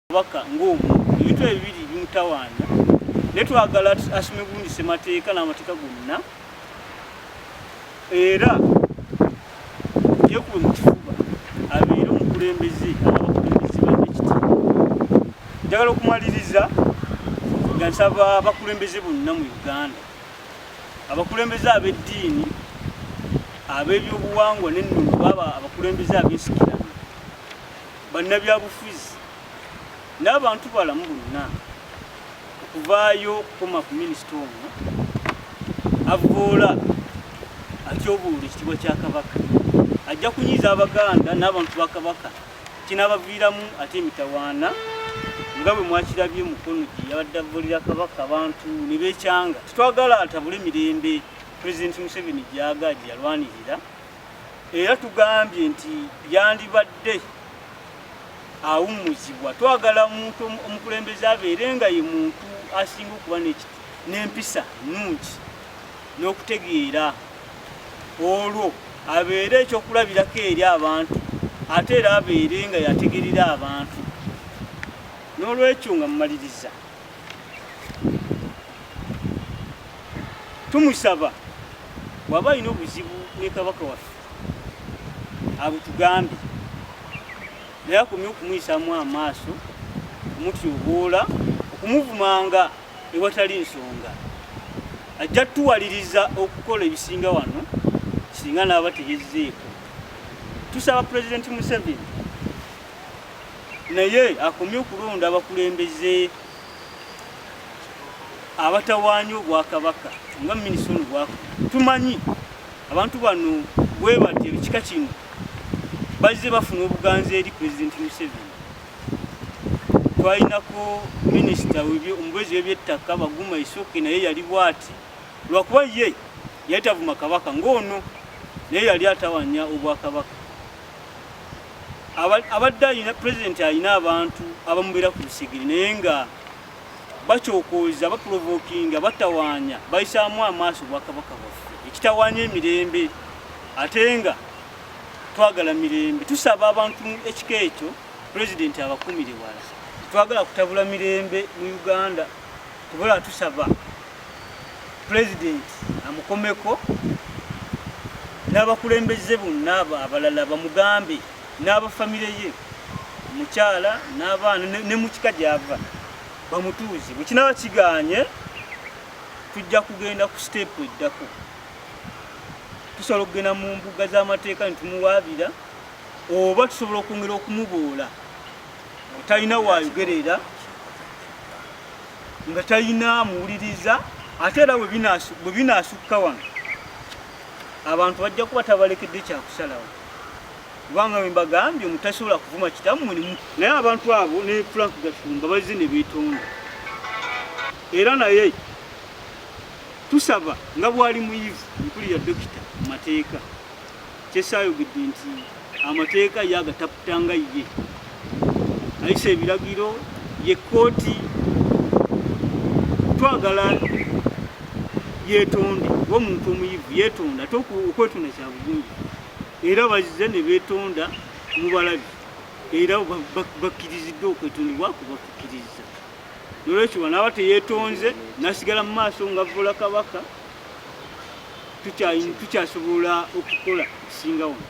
Kabaka ng'omuntu ebintu ebibiri bimutawaanya ne twagala asome bulungi ssemateeka n'amateeka gonna era yekuwe mu kifuba abeere omukulembeze abakulembeze b'ekitiibwa. Njagala okumaliriza nga nsaba abakulembeze bonna mu Uganda, abakulembeze ab'eddiini, ab'ebyobuwangwa n'ennono, baba abakulembeze ab'ensikirano, bannabyabufuzi n'abantu balamu bonna okuvaayo okukoma ku minisita ono avvoola atyoboole ekitiibwa kya Kabaka. Ajja kunyiiza Abaganda n'abantu ba Kabaka kinaabaviiramu ate emitawaana nga bwe mwakirabye mukono gye yabadde avvoolera Kabaka abantu ne beekyanga. Tetwagala atabule mirembe Pulezidenti Museveni gy'aga gye yalwanirira, era tugambye nti yandibadde awummuzibwa. Twagala omuntu omukulembeze abeere nga ye muntu asinga okuba n'empisa nnungi n'okutegeera, olwo abeere ekyokulabirako eri abantu ate era abeere nga yategeerera abantu. N'olwekyo nga mumaliriza, tumusaba bw'aba alina obuzibu ne Kabaka waffe abutugambye, naye akomye okumuyisaamu amaaso, okumutyoboola, okumuvumanga ewatali nsonga. Ajja tuwaliriza okukola ebisinga wano singa n'aba teyezzeeko. Tusaba Pulezidenti Museveni naye akomye okulonda abakulembeze abatawaanya Obwakabaka nga minisita ono bw'akola. Tumanyi abantu bano bwe batyo ekika kino bazze bafuna obuganzi eri Pulezidenti Museveni. Twalinako minisita omubwezi w'ebyettaka Baguma Isoke, naye yali bw'ati lwakuba ye yali tavuma Kabaka ng'ono, naye yali atawaanya Obwakabaka. Abadde alina Pulezidenti alina abantu abamubeera ku lusigiri naye nga bakyokooza, baprovokinga, batawaanya, bayisaamu amaaso Obwakabaka bwaffe, ekitawaanya emirembe ate nga twagala mirembe. Tusaba abantu ekika ekyo Pulezidenti abakumire wala. Twagala kutabula mirembe mu Uganda, tubala tusaba Pulezidenti amukomeko n'abakulembeze bonna abalala bamugambe, n'abafamire ye, omukyala n'abaana ne mu kika gy'ava bamutuuze. Bwe kinaaba kigaanye tujja kugenda ku siteepu eddako, tusobola okugenda mu mbuga z'amateeka ne tumuwaabira, oba tusobola okwongera okumuboola talina waayogerera, nga talina amuwuliriza. Ate era bwe binaasukka wano abantu bajja kuba tabalekedde kyakusalawo, kubanga bwe mbagambye mutasobola kuvuma kitammwe. Naye abantu abo ne Frank Gafumba bazze ne beetonda. Era naye tusaba nga bwali muyivu mpulira dokita mu mateeka, kyesaayogedde nti amateeka ye agataputanga ye, ayisa ebiragiro ye kkooti. Twagala yeetonde ng'omuntu omuyivu, yeetonda ate okwetonda kya bugunju. Era bazze ne beetonda mu balabi, era bakkiriziddwa okwetondebwa kubakkiriza. Nolwekyo bw'anaaba teyeetonze n'asigala mu maaso nga avvoola Kabaka, tukyasobola okukola ekisinga wano.